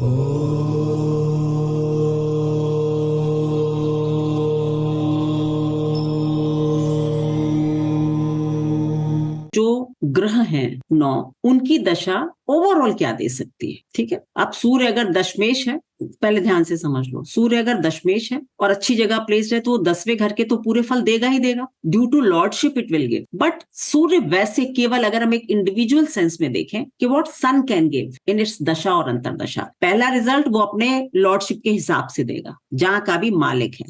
जो ग्रह हैं 9, उनकी दशा ओवरऑल क्या दे सकती है। ठीक है, अब सूर्य अगर दशमेश है, पहले ध्यान से समझ लो, सूर्य अगर दशमेश है और अच्छी जगह प्लेस्ड है तो वो 10वें घर के तो पूरे फल देगा ही देगा, due to lordship it will give. But सूर्य वैसे केवल अगर हम एक इंडिविजुअल सेंस में देखें कि what sun can give in its दशा और अंतरदशा, पहला रिजल्ट वो अपने लॉर्डशिप के हिसाब से देगा जहां का भी मालिक है।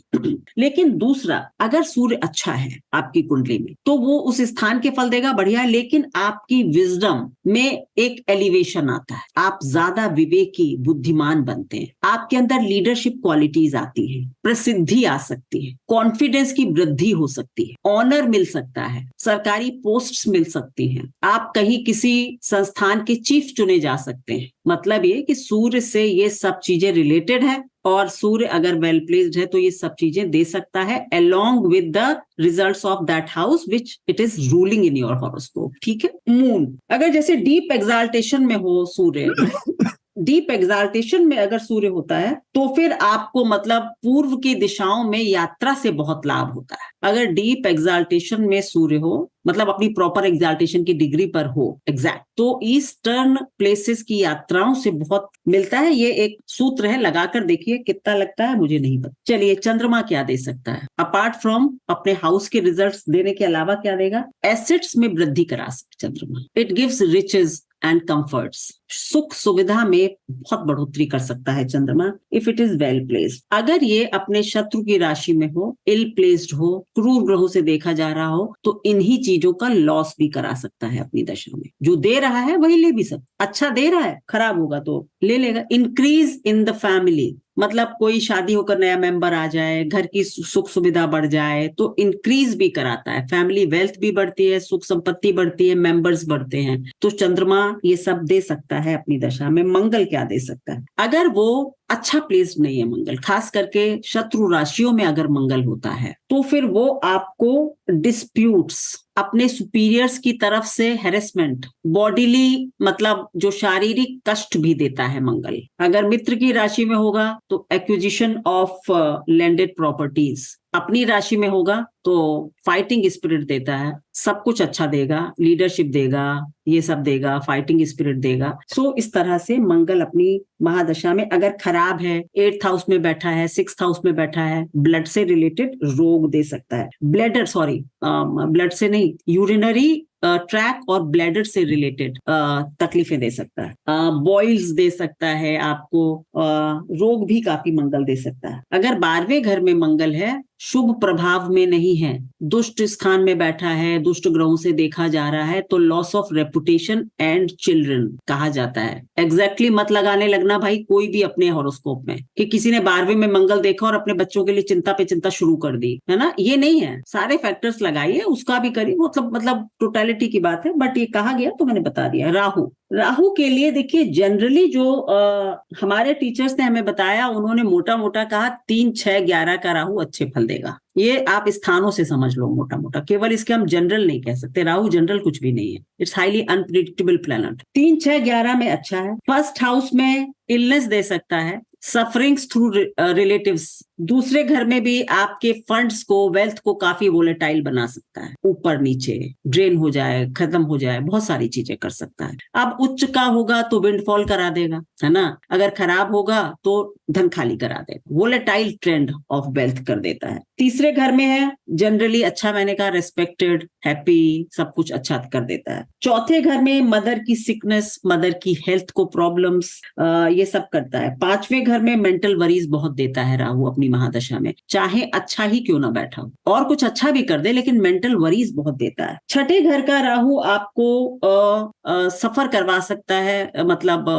लेकिन दूसरा, अगर सूर्य अच्छा है आपकी कुंडली में तो वो उस स्थान के फल देगा, बढ़िया है, लेकिन आपकी विजडम में एक एलिवेशन आता है, आप ज्यादा विवेकी बुद्धिमान बनते हैं, आपके अंदर लीडरशिप क्वालिटीज आती है, प्रसिद्धि आ सकती है, कॉन्फिडेंस की वृद्धि हो सकती है, ऑनर मिल सकता है, सरकारी पोस्ट्स मिल सकती हैं, आप कहीं किसी संस्थान के चीफ चुने जा सकते हैं। मतलब ये कि सूर्य से ये सब चीजें रिलेटेड है और सूर्य अगर वेल प्लेस्ड है तो ये सब चीजें दे सकता है along with the results of that house which it is ruling in your horoscope। ठीक है, मून अगर जैसे डीप एक्साल्टेशन में हो सूर्य, डीप एक्साल्टेशन में अगर सूर्य होता है तो फिर आपको मतलब पूर्व की दिशाओं में यात्रा से बहुत लाभ होता है। अगर डीप एक्साल्टेशन में सूर्य हो, मतलब अपनी प्रॉपर एक्साल्टेशन की डिग्री पर हो एग्जैक्ट, तो ईस्टर्न प्लेसेस की यात्राओं से बहुत मिलता है। ये एक सूत्र है, लगाकर देखिए कितना लगता है, मुझे नहीं पता। चलिए, चंद्रमा क्या दे सकता है अपार्ट फ्रॉम अपने हाउस के रिजल्ट्स देने के अलावा? क्या देगा? एसेट्स में वृद्धि करा सकता चंद्रमा। It gives riches and comforts, सुख सुविधा में बहुत बढ़ोतरी कर सकता है चंद्रमा if it is well placed. अगर ये अपने शत्रु की राशि में हो, इल प्लेस्ड हो, क्रूर ग्रहों से देखा जा रहा हो, तो इन्हीं चीजों का लॉस भी करा सकता है अपनी दशा में। जो दे रहा है वही ले भी सकता, अच्छा दे रहा है, खराब होगा तो ले लेगा। इंक्रीज इन द फैमिली, मतलब कोई शादी होकर नया मेंबर आ जाए, घर की सुख सुविधा बढ़ जाए तो इंक्रीज भी कराता है, फैमिली वेल्थ भी बढ़ती है, सुख संपत्ति बढ़ती है, मेंबर्स बढ़ते हैं। तो चंद्रमा ये सब दे सकता है अपनी दशा में। मंगल क्या दे सकता है? अगर वो अच्छा प्लेस्ड नहीं है मंगल, खास करके शत्रु राशियों में अगर मंगल होता है तो फिर वो आपको डिस्प्यूट्स, अपने सुपीरियर्स की तरफ से हेरेसमेंट, बॉडीली मतलब जो शारीरिक कष्ट भी देता है मंगल। अगर मित्र की राशि में होगा तो एक्विजिशन ऑफ लैंडेड प्रॉपर्टीज, अपनी राशि में होगा तो फाइटिंग स्पिरिट देता है, सब कुछ अच्छा देगा, लीडरशिप देगा, ये सब देगा, फाइटिंग स्पिरिट देगा। सो इस तरह से मंगल अपनी महादशा में अगर खराब है, 8th हाउस में बैठा है, 6th हाउस में बैठा है, ब्लड से रिलेटेड रोग दे सकता है। ब्लड से नहीं, यूरिनरी ट्रैक और ब्लैडर से रिलेटेड तकलीफें दे सकता है, बॉइल्स दे सकता है आपको, रोग भी काफी मंगल दे सकता है। अगर 12वें घर में मंगल है, शुभ प्रभाव में नहीं है, दुष्ट स्थान में बैठा है, दुष्ट ग्रहों से देखा जा रहा है, तो loss of reputation and children कहा जाता है। एग्जैक्टली मत लगाने लगना भाई कोई भी अपने हॉरोस्कोप में कि किसी ने 12वें में मंगल देखा और अपने बच्चों के लिए चिंता पे चिंता शुरू कर दी, है ना, ये नहीं है। सारे फैक्टर्स लगाइए, उसका भी करिए, मतलब टोटलिटी की बात है, बट ये कहा गया तो मैंने बता दिया। राहु के लिए देखिए, जनरली जो हमारे टीचर्स ने हमें बताया, उन्होंने मोटा मोटा कहा 3, 6, 11 का राहु अच्छे फल देगा। ये आप स्थानों से समझ लो मोटा मोटा, केवल इसके हम जनरल नहीं कह सकते, राहु जनरल कुछ भी नहीं है, इट्स हाईली अनप्रिडिक्टेबल प्लैनेट। 3, 6, 11 में अच्छा है। फर्स्ट हाउस में इलनेस दे सकता है, सफरिंग्स थ्रू रिलेटिव्स। दूसरे घर में भी आपके फंड्स को, वेल्थ को काफी वोलेटाइल बना सकता है, ऊपर नीचे ड्रेन हो जाए, खत्म हो जाए, बहुत सारी चीजें कर सकता है। अब उच्च का होगा तो विंडफॉल करा देगा, है ना, अगर खराब होगा तो धन खाली करा देगा, वोलेटाइल ट्रेंड ऑफ वेल्थ कर देता है। तीसरे घर में है, जनरली अच्छा, मैंने कहा रेस्पेक्टेड, हैप्पी, सब कुछ अच्छा कर देता है। चौथे घर में मदर की सिकनेस, मदर की हेल्थ को प्रॉब्लम्स, ये सब करता है। 5वें घर में मेंटल वरीज बहुत देता है राहु अपनी महादशा में, चाहे अच्छा ही क्यों ना बैठा हो, और कुछ अच्छा भी कर दे लेकिन मेंटल वरीज बहुत देता है। छठे घर का राहु आपको सफर करवा सकता है, मतलब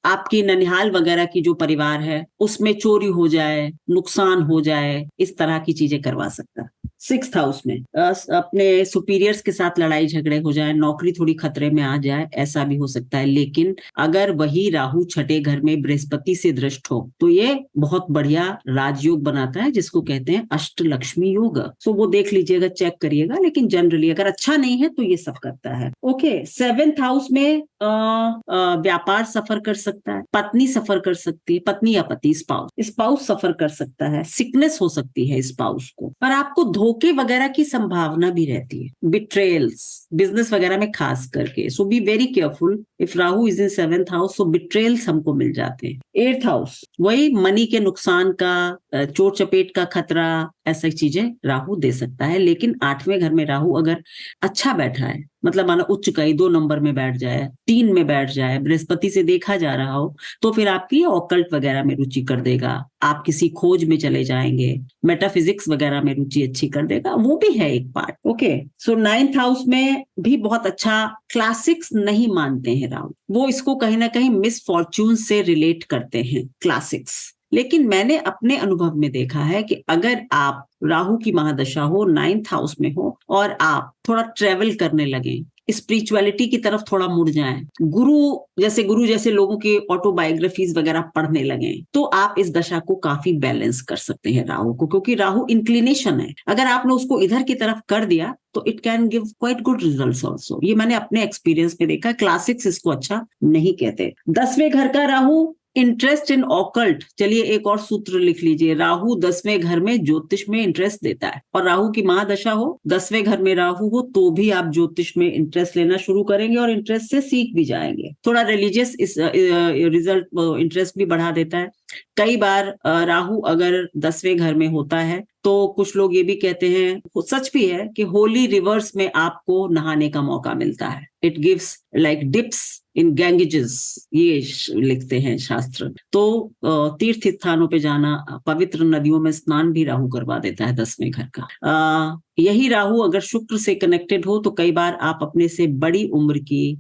आपकी ननिहाल वगैरह की जो परिवार है उसमें चोरी हो जाए, नुकसान हो जाए, इस तरह की चीजें करवा सकता है। 6th हाउस में अपने सुपीरियर्स के साथ लड़ाई झगड़े हो जाए, नौकरी थोड़ी खतरे में आ जाए, ऐसा भी हो सकता है। लेकिन अगर वही राहु छठे घर में बृहस्पति से दृष्ट हो तो ये बहुत बढ़िया राजयोग बनाता है, जिसको कहते हैं अष्टलक्ष्मी योग। सो वो देख लीजिएगा, चेक करिएगा, लेकिन जनरली अगर अच्छा नहीं है तो ये सब करता है। ओके, 7th हाउस में व्यापार सफर कर सकता है, पत्नी सफर कर सकती है, पत्नी या पति, स्पाउस सफर कर सकता है, सिकनेस हो सकती है स्पाउस को, और आपको धोखे वगैरह की संभावना भी रहती है, बिट्रेयल्स बिजनेस वगैरह में खास करके। So be very careful if Rahu is in 7th house, so betrayals हमको मिल जाते हैं। 8th हाउस वही मनी के नुकसान का, चोट चपेट का खतरा, ऐसी चीजें राहु दे सकता है। लेकिन 8वें घर में राहु अगर अच्छा बैठा है, मतलब मानो उच्च कई 2 नंबर में बैठ जाए, 3 में बैठ जाए, बृहस्पति से देखा जा रहा हो, तो फिर आपकी ऑकल्ट वगैरह में रुचि कर देगा, आप किसी खोज में चले जाएंगे, मेटाफिजिक्स वगैरह में रुचि अच्छी कर देगा, वो भी है एक पार्ट। ओके, सो 9th हाउस में भी बहुत अच्छा, क्लासिक्स नहीं मानते हैं राहु, वो इसको कहीं ना कहीं मिस फॉर्च्यून से रिलेट करते हैं क्लासिक्स। लेकिन मैंने अपने अनुभव में देखा है कि अगर आप राहु की महादशा हो, 9th हाउस में हो, और आप थोड़ा ट्रेवल करने लगे, स्पिरिचुअलिटी की तरफ थोड़ा मुड़ जाएं, गुरु जैसे लोगों की ऑटोबायोग्राफीज वगैरह पढ़ने लगे, तो आप इस दशा को काफी बैलेंस कर सकते हैं राहु को, क्योंकि राहु इंक्लिनेशन है। अगर आपने उसको इधर की तरफ कर दिया तो it can give quite good results also. ये मैंने अपने एक्सपीरियंस में देखा, क्लासिक्स इसको अच्छा नहीं कहते। 10वें घर का राहु, इंटरेस्ट इन ऑकल्ट। चलिए एक और सूत्र लिख लीजिए, राहु 10वें घर में ज्योतिष में इंटरेस्ट देता है, और राहु की महादशा हो, 10वें घर में राहु हो, तो भी आप ज्योतिष में इंटरेस्ट लेना शुरू करेंगे और इंटरेस्ट से सीख भी जाएंगे। थोड़ा रिलीजियस रिजल्ट इंटरेस्ट भी बढ़ा देता है। कई बार राहु अगर 10वें घर में होता है तो कुछ लोग ये भी कहते हैं, सच भी है, कि होली रिवर्स में आपको नहाने का मौका मिलता है। इट गिव्स लाइक डिप्स इन गैंगेजेस, ये लिखते हैं शास्त्र। तो तीर्थ स्थानों पे जाना, पवित्र नदियों में स्नान भी राहु करवा देता है 10वें घर का। यही राहु अगर शुक्र से कनेक्टेड हो तो कई बार आप अपने से बड़ी उम्र की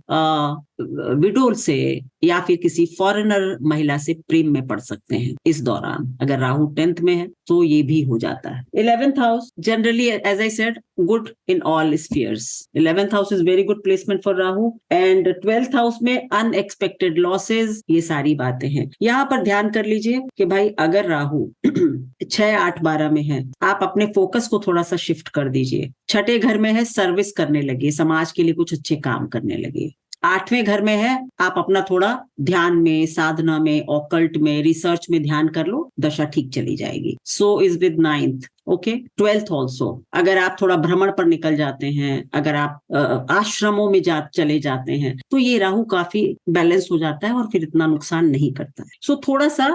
विडोल से या फिर किसी फॉरेनर महिला से प्रेम में पड़ सकते हैं इस दौरान। अगर राहु 10th में है तो ये भी हो जाता है। 11th house generally, as I said, good in all spheres. 11th house is very good placement for Rahu. And 12th house में अनएक्सपेक्टेड लॉसेज, ये सारी बातें हैं। यहाँ पर ध्यान कर लीजिए कि भाई अगर राहु 6, 8, 12 में है, आप अपने फोकस को थोड़ा सा शिफ्ट कर दीजिए। छठे घर में है, सर्विस करने लगे, समाज के लिए कुछ अच्छे काम करने लगे। 8वें घर में है, आप अपना थोड़ा ध्यान में, साधना में, ऑकल्ट में, रिसर्च में ध्यान कर लो, दशा ठीक चली जाएगी। So is with 9th। Okay, 12th also, अगर आप थोड़ा भ्रमण पर निकल जाते हैं, अगर आप आश्रमों में चले जाते हैं, तो ये राहु काफी बैलेंस हो जाता है और फिर इतना नुकसान नहीं करता है। सो थोड़ा सा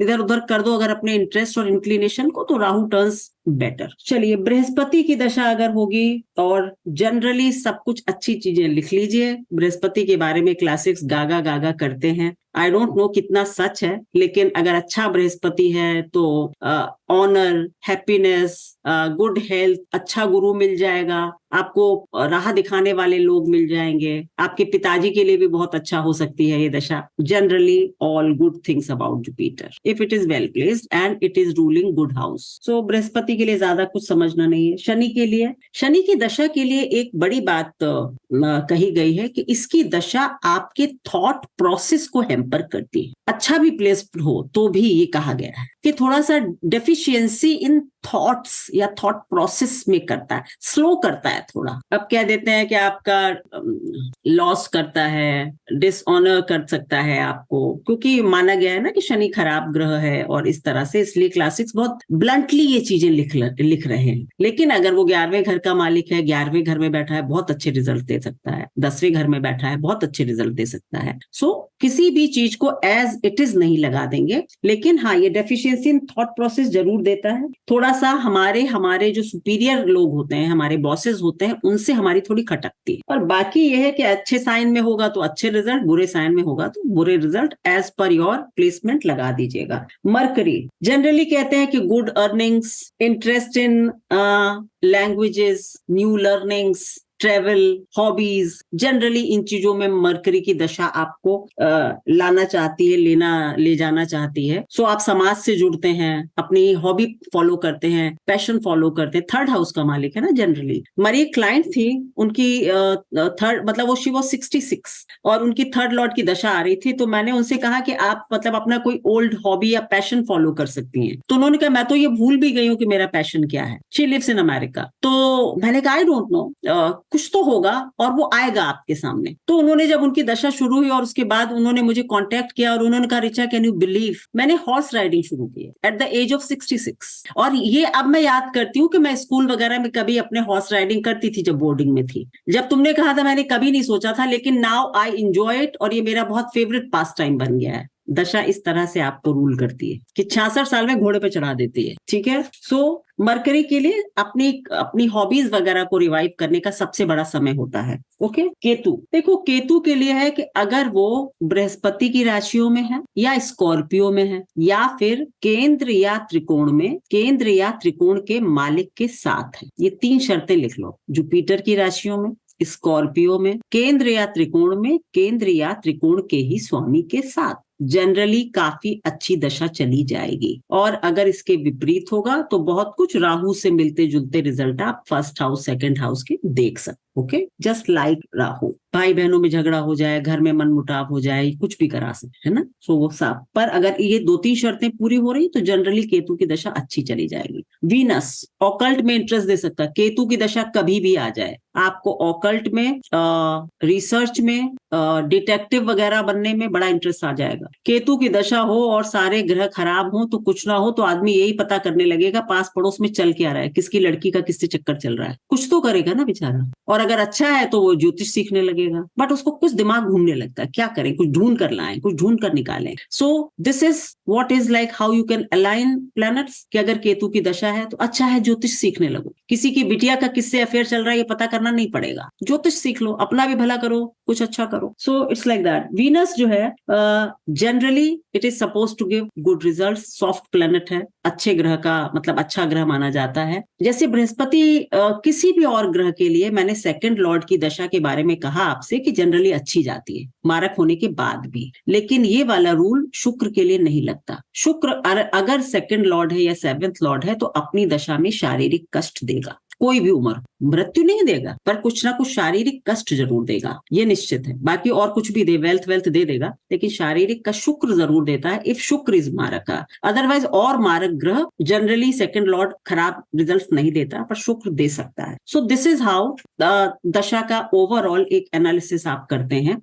इधर उधर कर दो अगर अपने इंटरेस्ट और इंक्लिनेशन को, तो राहु टर्न्स बेटर। चलिए, बृहस्पति की दशा अगर होगी, और जनरली सब कुछ अच्छी चीजें लिख लीजिए, बृहस्पति के बारे में क्लासिक्स गागा गागा करते हैं। आई डोंट नो कितना सच है, लेकिन अगर अच्छा बृहस्पति है तो ऑनर, हैप्पीनेस, गुड हेल्थ, अच्छा गुरु मिल जाएगा आपको, राह दिखाने वाले लोग मिल जाएंगे, आपके पिताजी के लिए भी बहुत अच्छा हो सकती है ये दशा। Generally all good things about Jupiter if it is well placed and it is ruling good house. So Brihaspati के लिए ज्यादा कुछ समझना नहीं है। शनि के लिए, शनि की दशा के लिए एक बड़ी बात कही गई है कि इसकी दशा आपके थॉट प्रोसेस को हैम्पर करती है। अच्छा भी प्लेस्ड हो तो भी ये कहा गया है कि थोड़ा सा डेफिशिएंसी इन थॉट्स या थॉट प्रोसेस में करता है, स्लो करता है थोड़ा। अब कह देते हैं कि आपका लॉस करता है, डिसऑनर कर सकता है आपको, क्योंकि माना गया है ना कि शनि खराब ग्रह है, और इस तरह से इसलिए क्लासिक्स बहुत ब्लंटली ये चीजें लिख रहे हैं। लेकिन अगर वो 11वें घर का मालिक है, 11वें घर में बैठा है, बहुत अच्छे रिजल्ट दे सकता है। 10वें घर में बैठा है, बहुत अच्छे रिजल्ट दे सकता है। सो किसी भी चीज को एज इट इज नहीं लगा देंगे, लेकिन हाँ, ये डेफिशिएंसी इन थॉट प्रोसेस जरूर देता है। थोड़ा सा हमारे जो सुपीरियर लोग होते हैं, हमारे बॉसेस होते हैं, उनसे हमारी थोड़ी खटकती है। और बाकी यह है कि अच्छे साइन में होगा तो अच्छे रिजल्ट, बुरे साइन में होगा तो बुरे result. As per your placement लगा दीजिएगा। मरकरी जनरली कहते हैं कि good earnings, interest in languages, new learnings, travel, hobbies, generally in चीजों में मरकरी की दशा आपको लाना चाहती है, ले जाना चाहती है। सो आप समाज से जुड़ते हैं, अपनी हॉबी फॉलो करते हैं, पैशन फॉलो करते हैं। थर्ड हाउस का मालिक है ना जनरली। हमारी एक क्लाइंट थी, उनकी थर्ड मतलब वो शी वॉज 66 और उनकी थर्ड लॉर्ड की दशा आ रही थी। तो मैंने उनसे कहा कि आप मतलब अपना कोई ओल्ड हॉबी या पैशन फॉलो कर सकती हैं। तो उन्होंने कहा मैं तो ये भूल भी गई हूँ कि मेरा पैशन क्या है। She lives in America. तो मैंने कहा आई डोंट नो, कुछ तो होगा और वो आएगा आपके सामने। तो उन्होंने जब उनकी दशा शुरू हुई और उसके बाद उन्होंने मुझे कांटेक्ट किया और उन्होंने कहा रिचा कैन यू बिलीव, मैंने हॉर्स राइडिंग शुरू की एट द एज ऑफ 66। और ये अब मैं याद करती हूँ कि मैं स्कूल वगैरह में कभी अपने हॉर्स राइडिंग करती थी जब बोर्डिंग में थी। जब तुमने कहा था मैंने कभी नहीं सोचा था, लेकिन नाउ आई एंजॉय इट और ये मेरा बहुत फेवरेट पास टाइम बन गया है। दशा इस तरह से आपको रूल करती है कि 66 साल में घोड़े पे चढ़ा देती है। ठीक है। सो मरकरी के लिए अपनी अपनी हॉबीज वगैरह को रिवाइव करने का सबसे बड़ा समय होता है। ओके। केतु, देखो केतु के लिए है कि अगर वो बृहस्पति की राशियों में है या स्कॉर्पियो में है या फिर केंद्र या त्रिकोण में, केंद्र या त्रिकोण के मालिक के साथ है। ये 3 शर्तें लिख लो। जुपिटर की राशियों में, स्कॉर्पियो में, केंद्र या त्रिकोण में, केंद्र या त्रिकोण के ही स्वामी के साथ जनरली काफी अच्छी दशा चली जाएगी। और अगर इसके विपरीत होगा तो बहुत कुछ राहु से मिलते जुलते रिजल्ट आप फर्स्ट हाउस सेकंड हाउस के देख सकते। Okay, just like Rahu. भाई बहनों में झगड़ा हो जाए, घर में मनमुटाव हो जाए, कुछ भी करा सकते है ना। सो वो सब पर अगर ये 2-3 शर्तें पूरी हो रही तो जनरली केतु की दशा अच्छी चली जाएगी। वीनस ऑकल्ट में इंटरेस्ट दे सकता है। केतु की दशा कभी भी आ जाए, आपको ऑकल्ट में, रिसर्च में, डिटेक्टिव वगैरह बनने में बड़ा इंटरेस्ट आ जाएगा। केतु की दशा हो और सारे ग्रह खराब हो तो कुछ ना हो तो आदमी यही पता करने लगेगा पास पड़ोस में चल क्या रहा है, किसकी लड़की का किससे चक्कर चल रहा है। कुछ तो करेगा ना बेचारा। और अगर अच्छा है तो वो ज्योतिष सीखने लगेगा, बट उसको कुछ दिमाग घूमने लगता है, क्या करें, कुछ ढूंढ कर लाएं, कुछ ढूंढ कर निकालें। So this is what is like how you can align planets कि अगर केतु की दशा है तो अच्छा है ज्योतिष सीखने लगो। किसी की बिटिया का किससे अफेयर चल रहा है ये पता करना नहीं पड़ेगा, ज्योतिष सीख लो, अपना भी भला करो, कुछ अच्छा करो। So it's like that. Venus जो है generally it is suppose to give good result. Soft planet है, अच्छे ग्रह का मतलब अच्छा ग्रह माना जाता है। जैसे बृहस्पति किसी भी और ग्रह के लिए, मैंने सेकंड लॉर्ड की दशा के बारे में कहा आपसे कि जनरली अच्छी जाती है मारक होने के बाद भी, लेकिन ये वाला रूल शुक्र के लिए नहीं लगता। शुक्र अगर सेकंड लॉर्ड है या 7th लॉर्ड है तो अपनी दशा में शारीरिक कष्ट देगा। कोई भी उम्र, मृत्यु नहीं देगा पर कुछ ना कुछ शारीरिक कष्ट जरूर देगा, ये निश्चित है। बाकी और कुछ भी दे, वेल्थ दे देगा, लेकिन शारीरिक का शुक्र जरूर देता है इफ शुक्र इज मारक। अदरवाइज और मारक ग्रह जनरली सेकंड लॉर्ड खराब रिजल्ट नहीं देता पर शुक्र दे सकता है। सो दिस इज हाउ दशा का ओवरऑल एक एनालिसिस आप करते हैं।